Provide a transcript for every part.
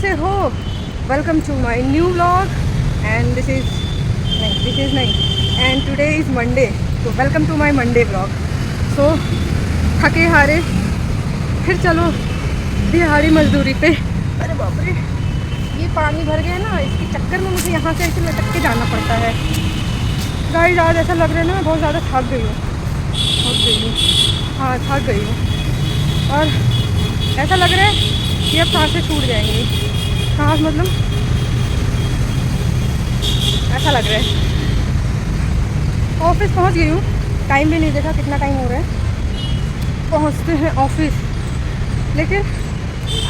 कैसे हो? Welcome to my new vlog and this is नहीं एंड टुडे इज़ मंडे, तो welcome to my Monday vlog. So थके हारे फिर चलो दिहाड़ी मजदूरी पे। अरे बाप रे, ये पानी भर गया ना, इसके चक्कर में मुझे यहाँ से ऐसे लटक के जाना पड़ता है। गाइस आज ऐसा लग रहा है ना मैं बहुत ज़्यादा थक गई हूँ। हाँ थक गई हूँ और ऐसा लग रहा है कि अब सांसें छूट जाएंगी। सांस मतलब ऐसा लग रहा है। ऑफिस पहुंच गई हूँ, टाइम भी नहीं देखा कितना टाइम हो रहा है। पहुंचते हैं ऑफिस, लेकिन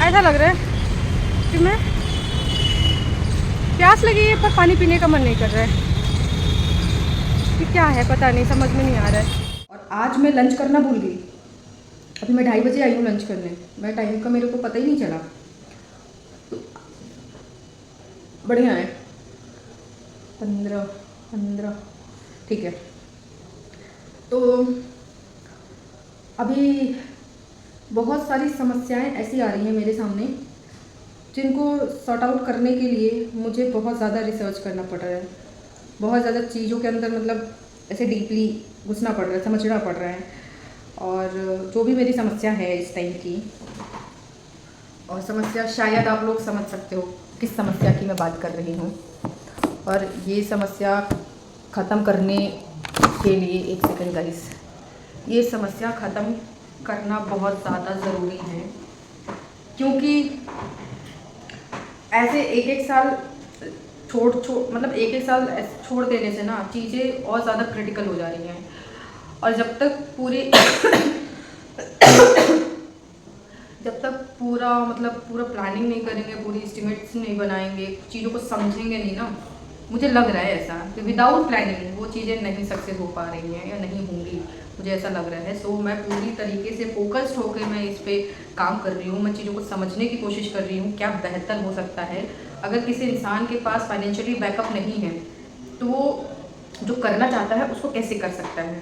ऐसा लग रहा है कि मैं प्यास लगी है पर पानी पीने का मन नहीं कर रहा है कि क्या है, पता नहीं, समझ में नहीं आ रहा है। और आज मैं लंच करना भूल गई। अभी मैं 2:30 बजे आई हूँ लंच करने, मैं टाइम का मेरे को पता ही नहीं चला। तो बढ़िया है, 15 ठीक है। तो अभी बहुत सारी समस्याएं ऐसी आ रही हैं मेरे सामने जिनको सॉर्ट आउट करने के लिए मुझे बहुत ज़्यादा रिसर्च करना पड़ रहा है। बहुत ज़्यादा चीज़ों के अंदर मतलब ऐसे डीपली घुसना पड़ रहा है, समझना पड़ रहा है। और जो भी मेरी समस्या है इस टाइम की, और समस्या शायद आप लोग समझ सकते हो किस समस्या की मैं बात कर रही हूँ। और ये समस्या ख़त्म करने के लिए, एक सेकंड गाइस, ये समस्या ख़त्म करना बहुत ज़्यादा ज़रूरी है, क्योंकि ऐसे एक साल छोड़ मतलब एक साल छोड़ देने से ना चीज़ें और ज़्यादा क्रिटिकल हो जा रही हैं। और जब तक पूरा प्लानिंग नहीं करेंगे, पूरी एस्टिमेट्स नहीं बनाएंगे, चीज़ों को समझेंगे नहीं ना, मुझे लग रहा है ऐसा कि विदाउट प्लानिंग वो चीज़ें नहीं सक्सेस हो पा रही हैं या नहीं होंगी, मुझे ऐसा लग रहा है। सो मैं पूरी तरीके से फोकस्ड होकर मैं इस पर काम कर रही हूँ। मैं चीज़ों को समझने की कोशिश कर रही हूँ क्या बेहतर हो सकता है। अगर किसी इंसान के पास फाइनेंशियली बैकअप नहीं है तो वो जो करना चाहता है उसको कैसे कर सकता है।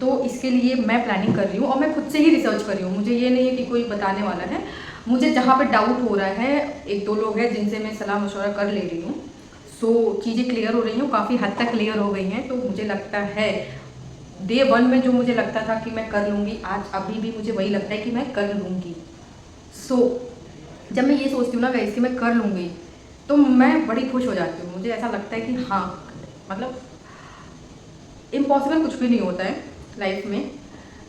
तो इसके लिए मैं प्लानिंग कर रही हूँ और मैं खुद से ही रिसर्च कर रही हूँ। मुझे ये नहीं है कि कोई बताने वाला है। मुझे जहाँ पे डाउट हो रहा है, 1-2 लोग हैं जिनसे मैं सलाह मशवरा कर ले रही हूँ। सो चीज़ें क्लियर हो रही हैं, काफ़ी हद तक क्लियर हो गई हैं। तो मुझे लगता है डे 1 में जो मुझे लगता था कि मैं कर लूँगी, आज अभी भी मुझे वही लगता है कि मैं कर लूँगी। सो जब मैं ये सोचती हूँ ना गाइस कि मैं कर लूँगी, तो मैं बड़ी खुश हो जाती हूँ। मुझे ऐसा लगता है कि हाँ, मतलब इम्पॉसिबल कुछ भी नहीं होता है लाइफ में,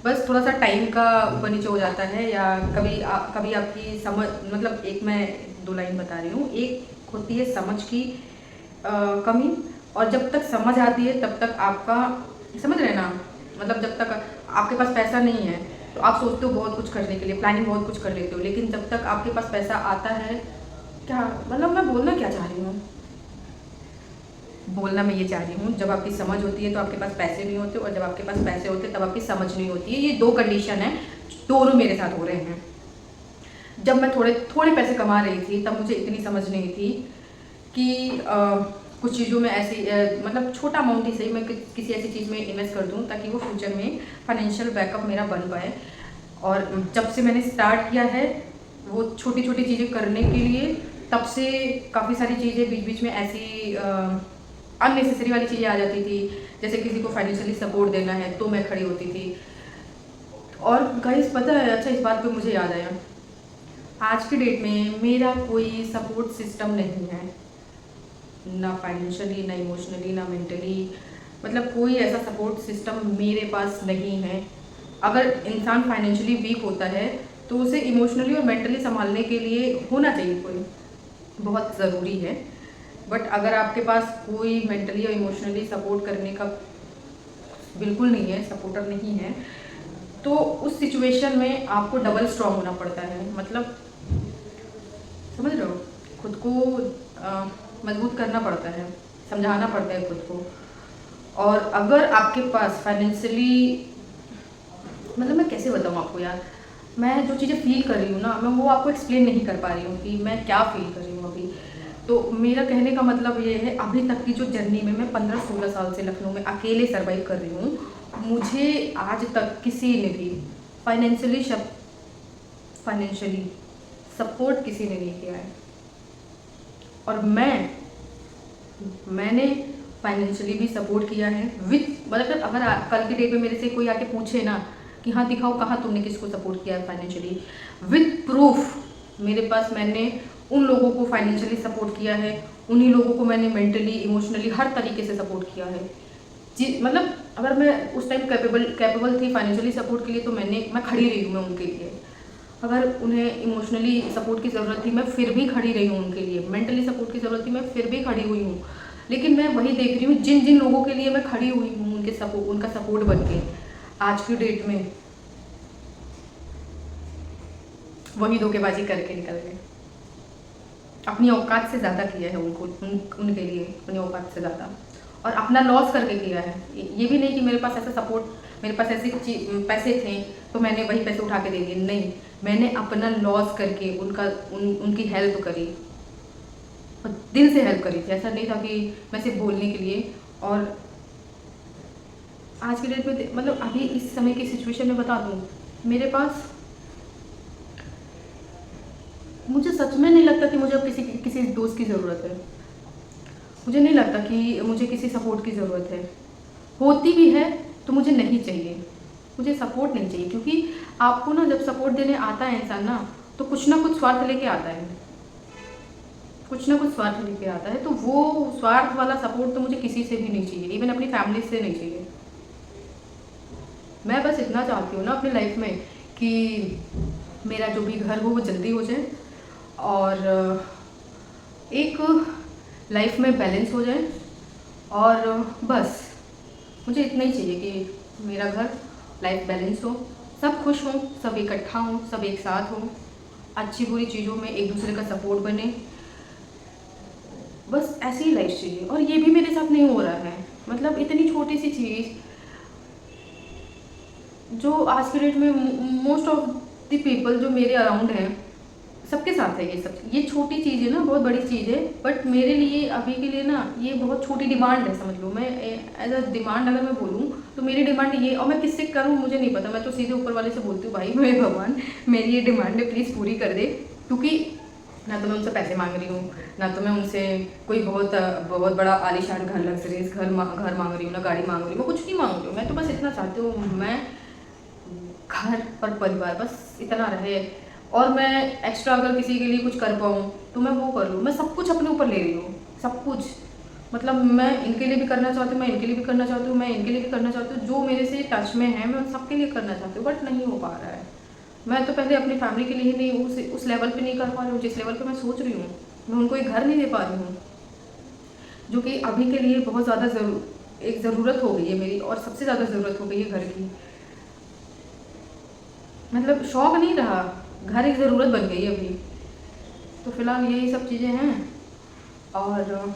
बस थोड़ा सा टाइम का ऊपर नीचे हो जाता है, या कभी आपकी समझ, मतलब एक मैं 2 लाइन बता रही हूँ। एक होती है समझ की कमी, और जब तक समझ आती है तब तक आपका, समझ रहे ना, मतलब जब तक आपके पास पैसा नहीं है तो आप सोचते हो बहुत कुछ करने के लिए, प्लानिंग बहुत कुछ कर लेते हो, लेकिन जब तक आपके पास पैसा आता है, क्या मतलब मैं बोलना क्या चाह रही हूँ, बोलना मैं ये चाह रही हूँ, जब आपकी समझ होती है तो आपके पास पैसे नहीं होते, और जब आपके पास पैसे होते हैं तब आपकी समझ नहीं होती है। ये 2 कंडीशन है, दोनों मेरे साथ हो रहे हैं। जब मैं थोड़े पैसे कमा रही थी तब मुझे इतनी समझ नहीं थी कि कुछ चीज़ों में ऐसी मतलब छोटा अमाउंट ही सही मैं किसी ऐसी चीज़ में इन्वेस्ट कर दूँ ताकि वो फ्यूचर में फाइनेंशियल बैकअप मेरा बन पाए। और जब से मैंने स्टार्ट किया है वो छोटी छोटी चीज़ें करने के लिए, तब से काफ़ी सारी चीज़ें बीच बीच में ऐसी अननेसेसरी वाली चीज़ें आ जाती थी। जैसे किसी को फाइनेंशियली सपोर्ट देना है तो मैं खड़ी होती थी। और गाइस पता है, अच्छा इस बात पे मुझे याद आया, आज की डेट में मेरा कोई सपोर्ट सिस्टम नहीं है, ना फाइनेंशियली, ना इमोशनली, ना मेंटली, मतलब कोई ऐसा सपोर्ट सिस्टम मेरे पास नहीं है। अगर इंसान फाइनेंशियली वीक होता है तो उसे इमोशनली और मेंटली संभालने के लिए होना चाहिए कोई, बहुत ज़रूरी है। बट अगर आपके पास कोई मेंटली और इमोशनली सपोर्ट करने का बिल्कुल नहीं है, सपोर्टर नहीं है, तो उस सिचुएशन में आपको डबल स्ट्रॉन्ग होना पड़ता है। मतलब समझ रहे हो, खुद को मजबूत करना पड़ता है, समझाना पड़ता है खुद को। और अगर आपके पास फाइनेंशियली, मतलब मैं कैसे बताऊँ आपको यार, मैं जो चीज़ें फील कर रही हूँ ना, मैं वो आपको एक्सप्लेन नहीं कर पा रही हूँ कि मैं क्या फील कर रही हूँ अभी। तो मेरा कहने का मतलब ये है, अभी तक की जो जर्नी में मैं 15-16 साल से लखनऊ में अकेले सर्वाइव कर रही हूँ, मुझे आज तक किसी ने भी फाइनेंशियली सपोर्ट किसी ने नहीं किया है। और मैंने फाइनेंशियली भी सपोर्ट किया है विथ, मतलब अगर कल की डेट में मेरे से कोई आके पूछे ना कि हाँ दिखाओ कहाँ तुमने किसको सपोर्ट किया है फाइनेंशियली, विथ प्रूफ मेरे पास मैंने उन लोगों को फाइनेंशियली सपोर्ट किया है, उन्हीं लोगों को मैंने मेंटली इमोशनली हर तरीके से सपोर्ट किया है जी। मतलब अगर मैं उस टाइम कैपेबल थी फाइनेंशियली सपोर्ट के लिए तो मैं खड़ी रही हूँ मैं उनके लिए। अगर उन्हें इमोशनली सपोर्ट की ज़रूरत थी मैं फिर भी खड़ी रही हूँ उनके लिए, मेंटली सपोर्ट की ज़रूरत थी मैं फिर भी खड़ी हुई हूँ। लेकिन मैं वही देख रही हूँ जिन जिन लोगों के लिए मैं खड़ी हुई हूँ उनका सपोर्ट बन के आज की डेट में वही धोखेबाजी करके निकल गए। अपनी औकात से ज़्यादा किया है उनके लिए, अपनी औकात से ज़्यादा, और अपना लॉस करके किया है। ये भी नहीं कि मेरे पास ऐसा सपोर्ट, मेरे पास ऐसे पैसे थे तो मैंने वही पैसे उठा के दे दिए, नहीं, मैंने अपना लॉस करके उनकी हेल्प करी और दिल से हेल्प करी थी। ऐसा नहीं था कि मैं सिर्फ बोलने के लिए। और आज की डेट में मतलब अभी इस समय की सिचुएशन में बता दूँ, मेरे पास, मुझे सच में नहीं लगता कि मुझे अब किसी दोस्त की ज़रूरत है। मुझे नहीं लगता कि मुझे किसी सपोर्ट की ज़रूरत है, होती भी है तो मुझे नहीं चाहिए, मुझे सपोर्ट नहीं चाहिए। क्योंकि आपको ना जब सपोर्ट देने आता है इंसान ना तो कुछ ना कुछ स्वार्थ लेके आता है, कुछ ना कुछ स्वार्थ लेके आता है। तो वो स्वार्थ वाला सपोर्ट तो मुझे किसी से भी नहीं चाहिए, इवन अपनी फैमिली से नहीं चाहिए। मैं बस इतना चाहती हूँ ना अपनी लाइफ में कि मेरा जो भी घर हो वो जल्दी हो जाए और एक लाइफ में बैलेंस हो जाए, और बस मुझे इतना ही चाहिए कि मेरा घर लाइफ बैलेंस हो, सब खुश हों, सब इकट्ठा हों, सब एक साथ हों, अच्छी बुरी चीज़ों में एक दूसरे का सपोर्ट बने, बस ऐसी ही लाइफ चाहिए। और ये भी मेरे साथ नहीं हो रहा है। मतलब इतनी छोटी सी चीज़ जो आज के डेट में मोस्ट ऑफ द पीपल जो मेरे अराउंड हैं सबके साथ है, ये छोटी चीज़ है ना, बहुत बड़ी चीज़ है, बट मेरे लिए अभी के लिए ना ये बहुत छोटी डिमांड है, समझ लो। मैं एज अ डिमांड अगर मैं बोलूँ तो मेरी डिमांड ये, और मैं किससे करूँ मुझे नहीं पता, मैं तो सीधे ऊपर वाले से बोलती हूँ, भाई मेरे भगवान मेरी ये डिमांड है प्लीज़ पूरी कर दे। क्योंकि ना तो मैं उनसे पैसे मांग रही हूँ, ना तो मैं उनसे कोई बहुत बहुत बड़ा आलीशान घर, लग्जरियस घर मांग रही हूँ, ना गाड़ी मांग रही हूँ, मैं कुछ नहीं मांग रही हूँ। मैं तो बस इतना चाहती हूँ, मैं घर और परिवार बस इतना रहे, और मैं एक्स्ट्रा अगर किसी के लिए कुछ कर पाऊँ तो मैं वो कर लूँ। मैं सब कुछ अपने ऊपर ले रही हूँ, सब कुछ। मतलब मैं इनके लिए भी करना चाहती हूँ, मैं इनके लिए भी करना चाहती हूँ, मैं इनके लिए भी करना चाहती हूँ, जो मेरे से टच में है मैं उन सबके लिए करना चाहती हूँ, बट नहीं हो पा रहा है। मैं तो पहले अपनी फैमिली के लिए ही नहीं उस लेवल पे नहीं कर पा रही हूँ जिस लेवल पे मैं सोच रही हूँ। मैं उनको एक घर नहीं दे पा रही हूँ, जो कि अभी के लिए बहुत ज़्यादा एक ज़रूरत हो गई है मेरी, और सबसे ज़्यादा ज़रूरत हो गई है घर की। मतलब शौक नहीं रहा, घर एक ज़रूरत बन गई अभी। तो फिलहाल यही सब चीज़ें हैं। और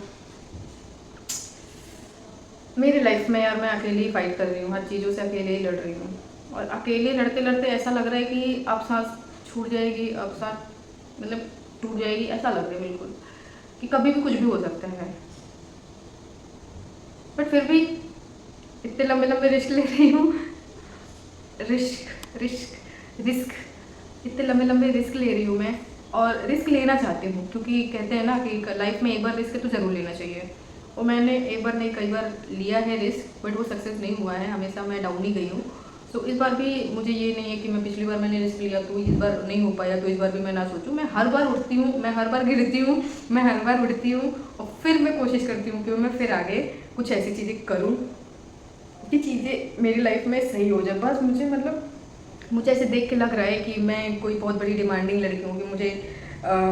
मेरी लाइफ में यार मैं अकेली ही फाइट कर रही हूँ, हर चीज़ों से अकेले ही लड़ रही हूँ, और अकेले लड़ते लड़ते ऐसा लग रहा है कि अब सांस छूट जाएगी, अब सांस मतलब टूट जाएगी, ऐसा लग रहा है बिल्कुल कि कभी भी कुछ भी हो सकता है। बट फिर भी इतने लंबे लंबे रिस्क ले रही हूँ, रिस्क इतने लंबे लंबे रिस्क ले रही हूँ मैं, और रिस्क लेना चाहती हूँ, क्योंकि कहते हैं ना कि लाइफ में एक बार रिस्क तो ज़रूर लेना चाहिए। और मैंने एक बार नहीं कई बार लिया है रिस्क, बट वो सक्सेस नहीं हुआ है, हमेशा मैं डाउन ही गई हूँ। तो इस बार भी मुझे ये नहीं है कि मैं पिछली बार मैंने रिस्क लिया तो इस बार नहीं हो पाया तो इस बार भी मैं ना सोचूं। मैं हर बार उठती हूँ, मैं हर बार गिरती हूँ, मैं हर बार उठती हूँ, और फिर मैं कोशिश करती हूँ कि मैं फिर आगे कुछ ऐसी चीज़ें करूँ कि चीज़ें मेरी लाइफ में सही हो जाए। बस मुझे ऐसे देख के लग रहा है कि मैं कोई बहुत बड़ी डिमांडिंग लड़की हूँ, कि मुझे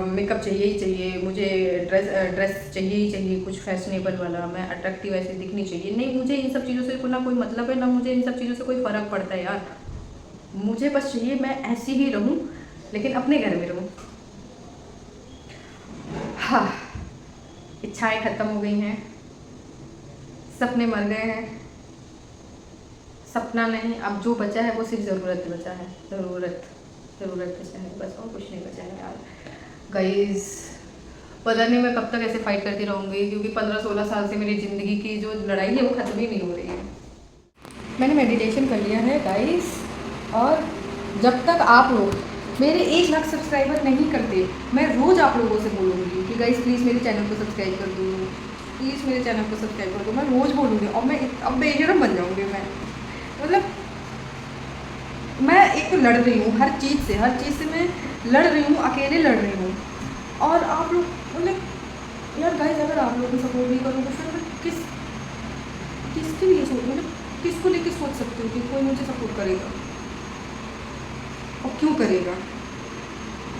मेकअप चाहिए ही चाहिए, मुझे ड्रेस चाहिए ही चाहिए, कुछ फैशनेबल वाला, मैं अट्रैक्टिव ऐसे दिखनी चाहिए। नहीं, मुझे इन सब चीज़ों से ना कोई मतलब है, ना मुझे इन सब चीज़ों से कोई फ़र्क पड़ता है यार। मुझे बस चाहिए मैं ऐसी ही रहूँ, लेकिन अपने घर में रहूँ। हाँ, इच्छाएं ख़त्म हो गई हैं, सपने मर गए हैं। सपना नहीं, अब जो बचा है वो सिर्फ ज़रूरत बचा है, ज़रूरत बचा है बस, और कुछ नहीं बचा है यार। गाइस पता नहीं मैं कब तक ऐसे फाइट करती रहूँगी, क्योंकि 15-16 साल से मेरी ज़िंदगी की जो लड़ाई है वो ख़त्म ही नहीं हो रही है। मैंने मेडिटेशन कर लिया है गाइस, और जब तक आप लोग मेरे 1 लाख सब्सक्राइबर नहीं करते, मैं रोज़ आप लोगों से बोलूँगी कि गाइस प्लीज़ मेरे चैनल को सब्सक्राइब कर दो, प्लीज़ मेरे चैनल को सब्सक्राइब कर दो। मैं रोज़ बोलूँगी और मैं अब बेशरम बन जाऊँगी मैं। मतलब मैं एक तो लड़ रही हूँ हर चीज़ से मैं लड़ रही हूँ, अकेले लड़ रही हूँ। और आप लोग मतलब यार गाइस, अगर आप लोग सपोर्ट नहीं करोगे फिर मैं किसके लिए मतलब किसको लेके सोच सकती हूँ कि कोई मुझे सपोर्ट करेगा और क्यों करेगा।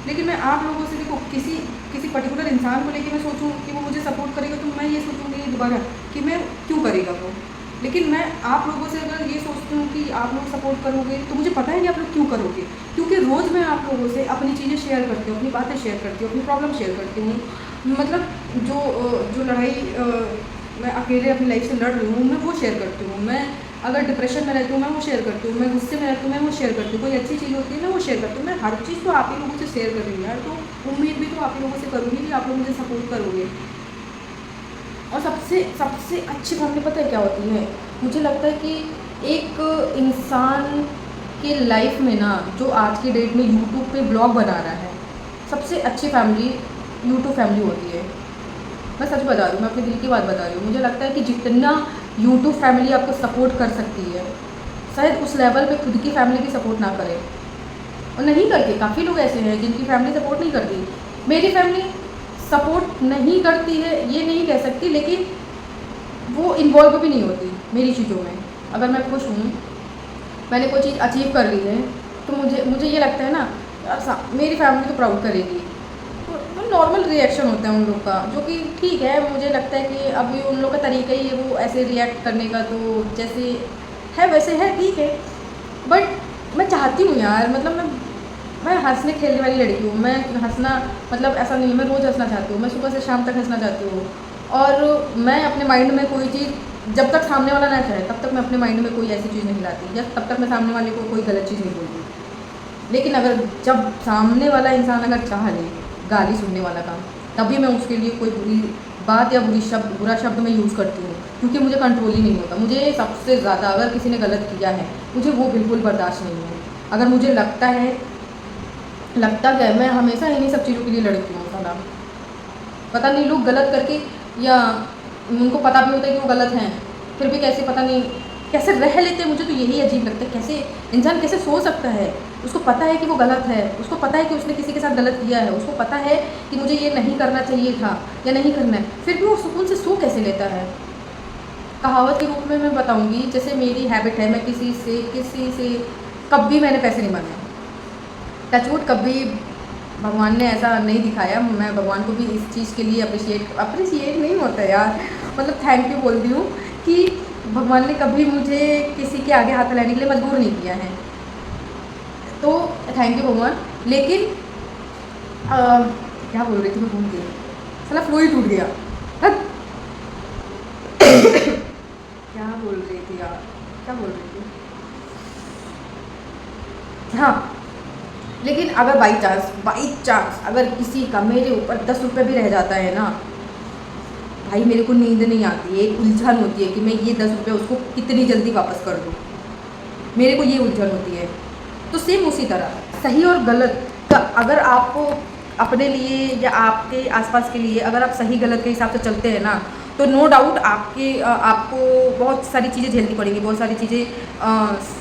लेकिन मैं आप लोगों से देखो किसी पर्टिकुलर इंसान को लेके मैं सोचूं कि वो मुझे सपोर्ट करेगा तो मैं ये सोचूंगी दोबारा कि मैं क्यों करेगा वो। लेकिन मैं आप लोगों से अगर ये सोचती हूँ कि आप लोग सपोर्ट करोगे तो मुझे पता है कि आप लोग क्यों करोगे, क्योंकि रोज़ मैं आप लोगों से अपनी चीज़ें शेयर करती हूँ, अपनी बातें शेयर करती हूँ, अपनी प्रॉब्लम शेयर करती हूँ। मतलब जो लड़ाई मैं अकेले अपनी लाइफ से लड़ रही हूँ मैं वो शेयर करती हूँ। मैं अगर डिप्रेशन में रहती हूँ मैं वो शेयर करती हूँ, मैं गुस्से में रहती हूँ मैं वो शेयर करती हूँ, कोई अच्छी चीज़ होती है मैं वो शेयर करती हूँ। मैं हर चीज़ तो आप ही लोगों से शेयर कर रही हूँ यार, तो उम्मीद भी तो आप ही लोगों से करूँगी कि आप लोग मुझे सपोर्ट करोगे। और सबसे अच्छी फैमिली पता है क्या होती है? मुझे लगता है कि एक इंसान के लाइफ में ना, जो आज की डेट में यूट्यूब पे ब्लॉग बना रहा है, सबसे अच्छी फैमिली यूट्यूब फैमिली होती है। मैं सच बता रही हूँ, मैं अपने दिल की बात बता रही हूँ। मुझे लगता है कि जितना यूट्यूब फैमिली आपको सपोर्ट कर सकती है, शायद उस लेवल पे खुद की फैमिली भी सपोर्ट ना करे। और नहीं करती, काफ़ी लोग ऐसे हैं जिनकी फैमिली सपोर्ट नहीं करती। मेरी फैमिली सपोर्ट नहीं करती है ये नहीं कह सकती, लेकिन वो इन्वॉल्व भी नहीं होती मेरी चीज़ों में। अगर मैं खुश हूँ, मैंने कोई चीज़ अचीव कर ली है, तो मुझे ये लगता है ना यार मेरी फैमिली तो प्राउड करेगी। तो नॉर्मल रिएक्शन होता है उन लोग का, जो कि ठीक है। मुझे लगता है कि अभी उन लोग का तरीका ही है वो ऐसे रिएक्ट करने का, तो जैसे है वैसे है, ठीक है। बट मैं चाहती हूँ यार, मतलब मैं हंसने खेलने वाली लड़की हूँ। मैं हंसना मतलब ऐसा नहीं है, मैं रोज़ हंसना चाहती हूँ, मैं सुबह से शाम तक हंसना चाहती हूँ। और मैं अपने माइंड में कोई चीज़ जब तक सामने वाला ना चाहे तब तक मैं अपने माइंड में कोई ऐसी चीज़ नहीं लाती, या तब तक मैं सामने वाले को कोई गलत चीज़ नहीं बोलती। लेकिन अगर जब सामने वाला इंसान अगर चाह ले गाली सुनने वाला काम, तभी मैं उसके लिए कोई बुरी बात या बुरा शब्द मैं यूज़ करती हूँ, क्योंकि मुझे कंट्रोल ही नहीं होता। मुझे सबसे ज़्यादा अगर किसी ने गलत किया है मुझे वो बिल्कुल बर्दाश्त नहीं है। अगर मुझे लगता क्या है, मैं हमेशा इन्हीं सब चीज़ों के लिए लड़ती हूँ। साला पता नहीं लोग गलत करके, या उनको पता भी होता है कि वो गलत हैं, फिर भी कैसे पता नहीं कैसे रह लेते हैं। मुझे तो यही अजीब लगता है, कैसे इंसान कैसे सो सकता है। उसको पता है कि वो गलत है, उसको पता है कि उसने किसी के साथ गलत किया है, उसको पता है कि मुझे ये नहीं करना चाहिए था या नहीं करना है, फिर भी वो सुकून से सो कैसे लेता है। कहावत के रूप में मैं बताऊँगी, जैसे मेरी हैबिट है, मैं किसी से कभी मैंने पैसे नहीं मांगे। टचवुड कभी भगवान ने ऐसा नहीं दिखाया। मैं भगवान को भी इस चीज़ के लिए अप्रिशिएट नहीं होता यार, मतलब थैंक यू बोलती हूँ कि भगवान ने कभी मुझे किसी के आगे हाथ फैलाने के लिए मजबूर नहीं किया है, तो थैंक यू भगवान। लेकिन क्या बोल रही थी मैं, भूल गई, साला फ्लो ही टूट गया। क्या बोल रही थी यार, क्या बोल रही थी, हाँ। लेकिन अगर बाई चांस अगर किसी का मेरे ऊपर 10 रुपये भी रह जाता है ना भाई, मेरे को नींद नहीं आती है, एक उलझन होती है कि मैं ये 10 रुपये उसको कितनी जल्दी वापस कर दूँ, मेरे को ये उलझन होती है। तो सेम उसी तरह सही और गलत का, अगर आपको अपने लिए या आपके आसपास के लिए अगर आप सही गलत के हिसाब से चलते हैं ना, तो नो डाउट आपको बहुत सारी चीज़ें झेलनी पड़ेंगी, बहुत सारी चीज़ें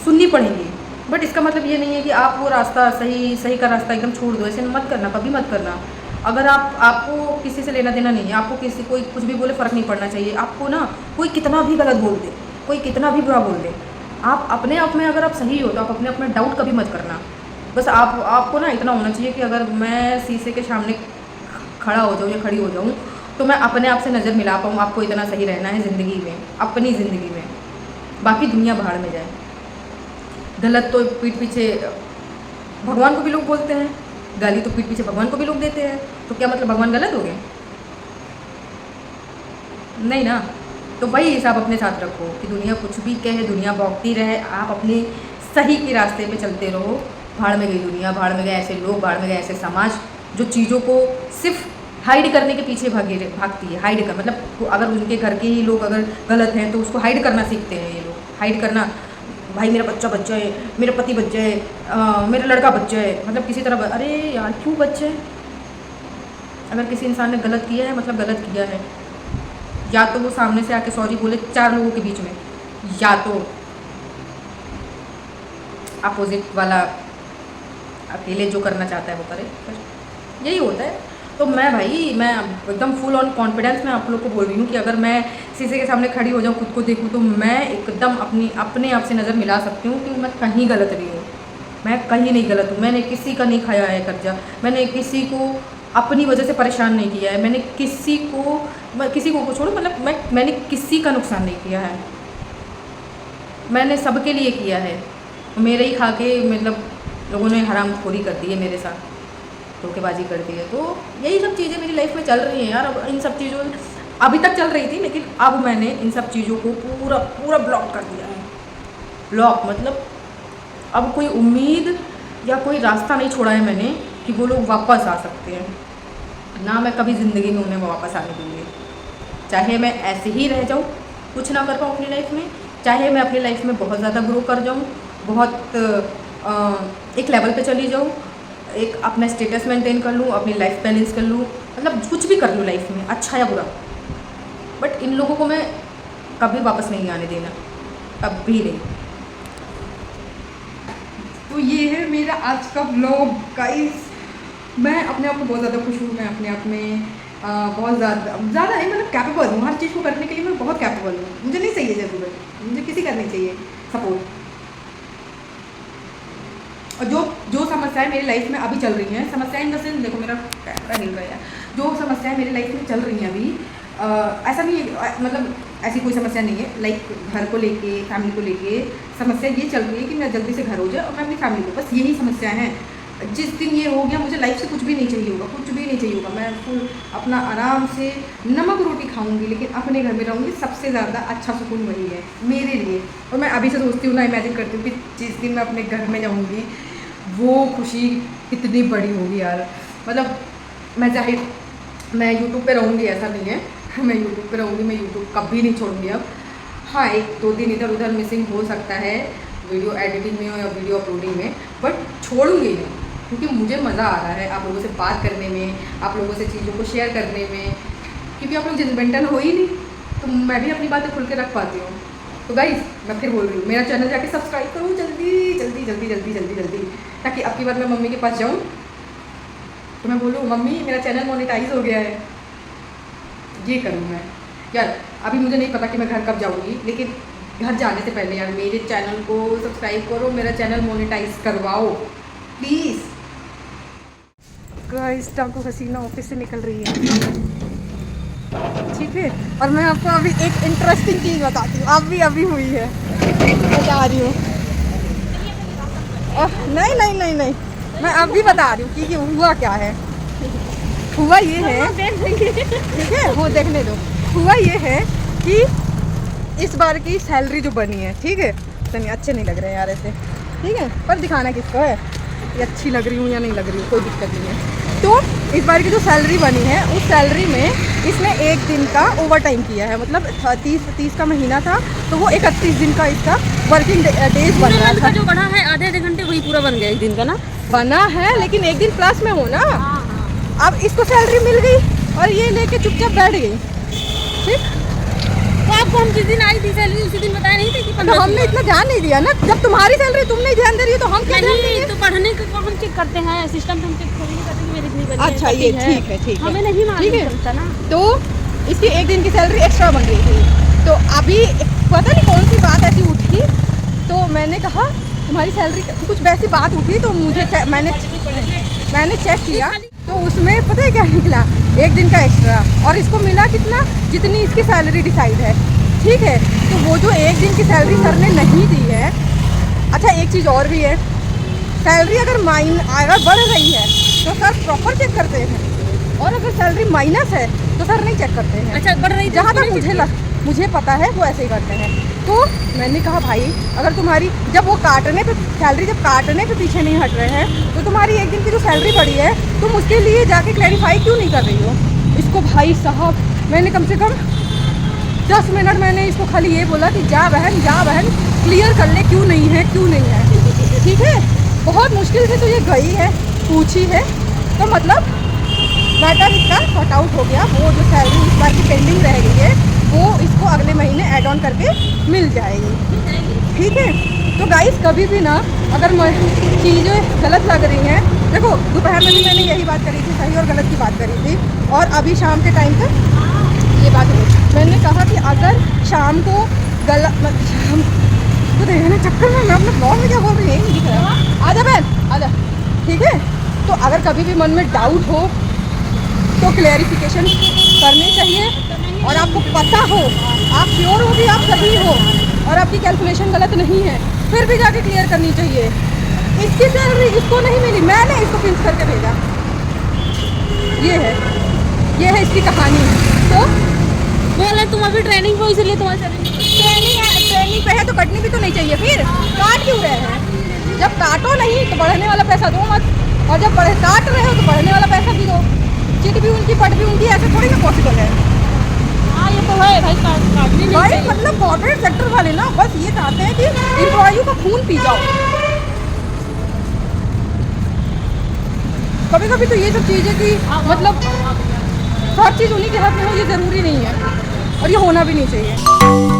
सुननी पड़ेंगी। बट इसका मतलब ये नहीं है कि आप वो रास्ता सही का रास्ता एकदम छोड़ दो। ऐसे मत करना, कभी मत करना। अगर आपको किसी से लेना देना नहीं है, आपको कोई कुछ भी बोले फ़र्क नहीं पड़ना चाहिए। आपको ना कोई कितना भी गलत बोल दे, कोई कितना भी बुरा बोल दे, आप अपने आप में अगर आप सही हो तो आप अपने आप में डाउट कभी मत करना। बस आपको ना इतना होना चाहिए कि अगर मैं शीशे के सामने खड़ा हो जाऊँ या खड़ी हो जाऊँ तो मैं अपने आप से नज़र मिला पाऊँ। आपको इतना सही रहना है ज़िंदगी में, अपनी ज़िंदगी में, बाकी दुनिया बाहर में जाए। गलत तो पीठ पीछे भगवान को भी लोग बोलते हैं, गाली तो पीठ पीछे भगवान को भी लोग देते हैं, तो क्या मतलब भगवान गलत हो गए? नहीं ना। तो वही हिसाब अपने साथ रखो कि दुनिया कुछ भी कहे, दुनिया भौंकती रहे, आप अपने सही के रास्ते पे चलते रहो। भाड़ में गई दुनिया, भाड़ में गए ऐसे लोग, भाड़ में गए ऐसे समाज जो चीज़ों को सिर्फ हाइड करने के पीछे भागती है। हाइड कर मतलब अगर उनके घर के ही लोग अगर गलत हैं तो उसको हाइड करना सीखते हैं ये लोग। हाइड करना भाई मेरा बच्चा बच जाए, मेरा पति बच जाए, मेरा लड़का बच जाए, मतलब किसी तरह अरे यार क्यों बच जाए? अगर किसी इंसान ने गलत किया है मतलब गलत किया है, या तो वो सामने से आके सॉरी बोले 4 लोगों के बीच में, या तो अपोजिट वाला अकेले जो करना चाहता है वो करे, बस यही होता है। तो मैं एकदम फुल ऑन कॉन्फिडेंस में आप लोग को बोल रही हूँ कि अगर मैं शीशे के सामने खड़ी हो जाऊँ, खुद को देखूँ, तो मैं एकदम अपने आप से नज़र मिला सकती हूँ कि मैं कहीं गलत नहीं हूँ, मैं कहीं नहीं गलत हूँ। मैंने किसी का नहीं खाया है कर्जा, मैंने किसी को अपनी वजह से परेशान नहीं किया है, मैंने किसी को छोड़ो, मतलब मैंने किसी का नुकसान नहीं किया है, मैंने सबके लिए किया है। मेरे ही खा के मतलब लोगों ने हरामखोरी कर दी है मेरे साथ, धोखेबाजी कर दी है। तो यही सब चीज़ें मेरी लाइफ में चल रही हैं यार। अब इन सब चीज़ों अभी तक चल रही थी, लेकिन अब मैंने इन सब चीज़ों को पूरा ब्लॉक कर दिया है। ब्लॉक मतलब अब कोई उम्मीद या कोई रास्ता नहीं छोड़ा है मैंने कि वो लोग वापस आ सकते हैं, ना मैं कभी ज़िंदगी में उन्हें वापस आने दूँगी। चाहे मैं ऐसे ही रह जाऊँ, कुछ ना कर पाऊँ अपनी लाइफ में, चाहे मैं अपनी लाइफ में बहुत ज़्यादा ग्रो कर जाऊँ, बहुत एक लेवल पे चली जाऊँ, एक अपना स्टेटस मेंटेन कर लूँ, अपनी लाइफ बैलेंस कर लूँ, मतलब कुछ भी कर लूँ लाइफ में, अच्छा या बुरा, बट इन लोगों को मैं कभी वापस नहीं आने देना, कभी नहीं। तो ये है मेरा आज का व्लॉग गाइस। मैं अपने आप को बहुत ज़्यादा खुश हूँ, मैं अपने आप में बहुत ज़्यादा है, मतलब कैपेबल हूँ, हर चीज़ को करने के लिए मैं बहुत कैपेबल हूँ। मुझे नहीं चाहिए ज़रूरत, मुझे किसी का नहीं चाहिए सपोर्ट। और जो समस्याएं मेरी लाइफ में अभी चल रही हैं, समस्याएं इन द सेंस, देखो मेरा कैमरा हिल रहा है, जो समस्याएं मेरी लाइफ में चल रही हैं अभी, ऐसा नहीं मतलब ऐसी कोई समस्या नहीं है, लाइक घर को लेके, फैमिली को लेके समस्या ये चल रही है कि मेरा जल्दी से घर हो जाए और मैं अपनी फैमिली को, बस यही समस्या है। जिस दिन ये हो गया, मुझे लाइफ से कुछ भी नहीं चाहिए होगा, कुछ भी नहीं चाहिए होगा, मैं फुल अपना आराम से नमक रोटी खाऊंगी, लेकिन अपने घर में रहूँगी। सबसे ज़्यादा अच्छा सुकून वही है मेरे लिए। और मैं अभी से सोचती हूँ ना, इमेजिन करती हूँ कि जिस दिन मैं अपने घर में जाऊँगी, वो खुशी कितनी बड़ी होगी यार। मतलब मैं यूट्यूब पे रहूँगी, ऐसा नहीं है, मैं यूट्यूब पे रहूँगी, मैं यूट्यूब कभी नहीं छोड़ूंगी अब। हाँ, 1-2 दिन इधर उधर मिसिंग हो सकता है वीडियो एडिटिंग में या वीडियो अपलोडिंग में, बट छोड़ूंगी नहीं, क्योंकि मुझे मज़ा आ रहा है आप लोगों से बात करने में, आप लोगों से चीज़ों को शेयर करने में, क्योंकि आप लोग जजमेंटल हो ही नहीं, तो मैं भी अपनी बातें खुल के रख पाती हूँ। तो गाइस, मैं फिर बोल रही हूँ, मेरा चैनल जाके सब्सक्राइब करो जल्दी, ताकि अब की बार मैं मम्मी के पास जाऊँ तो मैं बोलूँ, मम्मी मेरा चैनल मोनेटाइज हो गया है। ये करूँ मैं यार। अभी मुझे नहीं पता कि मैं घर कब जाऊँगी, लेकिन घर जाने से पहले यार मेरे चैनल को सब्सक्राइब करो, मेरा चैनल मोनेटाइज करवाओ प्लीज़। गाइस, टांको हसीना ऑफिस से निकल रही है, ठीक है। और मैं आपको अभी एक इंटरेस्टिंग चीज़ बताती हूँ, अभी हुई है, बता रही हूँ। नहीं, मैं अभी बता रही हूँ कि हुआ क्या है। हुआ ये है, ठीक है, वो देखने दो। हुआ ये है कि इस बार की सैलरी जो बनी है, ठीक है, तो नहीं अच्छे नहीं लग रहे हैं यार ऐसे, ठीक है, पर दिखाना किसको है, ये अच्छी लग रही हूँ या नहीं लग रही हूँ, कोई दिक्कत नहीं है। तो इस बार की जो सैलरी बनी है, उस सैलरी में इसने 1 दिन का ओवर टाइम किया है, मतलब 30 का महीना था, तो वो 31 दिन का इसका वर्किंग डेज बन रहा था। जो बना है आधे घंटे वही पूरा बन गया 1 दिन का ना, बना है, लेकिन 1 दिन प्लस में हो ना। अब इसको सैलरी मिल गई और ये लेके चुपचाप बैठ गई, ठीक। तो आपको हम जिस दिन आई थी सैलरी उसी दिन बताया नहीं था कि तो हमने इतना ध्यान नहीं दिया ना, जब तुम्हारी सैलरी तुम नहीं ध्यान दे रही हो तो हम क्या ध्यान देंगे? तो पढ़ने का हम चेक करते हैं, सिस्टम पे हम चेक थोड़ी नहीं करते कि मेरी इतनी बनी है। अच्छा, ये ठीक है, हमें नहीं मालूम चलता ना। तो इसकी 1 दिन की सैलरी एक्स्ट्रा बन गई थी, तो अभी पता नहीं कौन सी बात ऐसी उठी, तो मैंने कहा तुम्हारी सैलरी कुछ वैसी बात उठी, तो मैंने चेक किया, तो उसमें पता है क्या निकला, 1 दिन का एक्स्ट्रा, और इसको मिला कितना, जितनी इसकी सैलरी डिसाइड है, ठीक है। तो वो जो 1 दिन की सैलरी सर ने नहीं दी है। अच्छा, एक चीज़ और भी है, सैलरी अगर बढ़ रही है तो सर प्रॉपर चेक करते हैं, और अगर सैलरी माइनस है तो सर नहीं चेक करते हैं। अच्छा, बढ़ रही है, जहाँ तक मुझे पता है वो ऐसे ही करते हैं। तो मैंने कहा भाई, अगर तुम्हारी जब सैलरी काटने पे पीछे नहीं हट रहे हैं, तो तुम्हारी 1 दिन की जो सैलरी बढ़ी है, तुम उसके लिए जाके क्लैरिफाई क्यों नहीं कर रही हो इसको? भाई साहब, मैंने कम से कम 10 मिनट मैंने इसको खाली ये बोला कि जा बहन क्लियर कर ले, क्यों नहीं है। ठीक है, बहुत मुश्किल से तो ये गई है, पूछी है, तो मतलब मैटर इसका सॉर्ट आउट हो गया। वो जो सैलरी इस बार की पेंडिंग रह गई है वो इसको अगले महीने ऐड ऑन करके मिल जाएगी। ठीक है, तो गाइस कभी भी ना अगर चीज़ें गलत लग रही हैं, देखो दोपहर में भी मैंने यही बात करी थी, सही और गलत की बात करी थी, और अभी शाम के टाइम पर ये बात हुई। मैंने कहा कि अगर शाम को शाम को देखने चक्कर में मैं अपने ब्लॉग में क्या बोल रही है, दिख रहा है। आजा बहन आजा। ठीक है, तो अगर कभी भी मन में डाउट हो तो क्लैरिफिकेशन करनी चाहिए, और आपको पता हो, आप श्योर हो कि आप सही हो और आपकी कैलकुलेशन गलत नहीं है, फिर भी जाके क्लियर करनी चाहिए। इसकी सैलरी इसको नहीं मिली, मैंने इसको पिंच करके भेजा। ये है इसकी कहानी। तो बोले तुम अभी ट्रेनिंग पे हो इसलिए तुम्हारी ट्रेनिंग पे है तो कटनी भी तो नहीं चाहिए, फिर काट क्यों रहे हैं? जब काटो नहीं तो बढ़ने वाला पैसा दो मत, और जब काट रहे हो तो बढ़ने वाला पैसा भी दो। चिट भी उनकी पट भी उनकी, ऐसे थोड़ी ना पॉसिबल है। हाँ ये तो है भाई, काटनी नहीं भाई चाहिए। मतलब कॉर्पोरेट सेक्टर वाले ना बस ये चाहते हैं कि एम्प्लॉयी का खून पी जाओ। कभी कभी तो ये सब चीज़ें कि मतलब हर चीज़ उन्हीं के हाथ में हो ये ज़रूरी नहीं है, और ये होना भी नहीं चाहिए।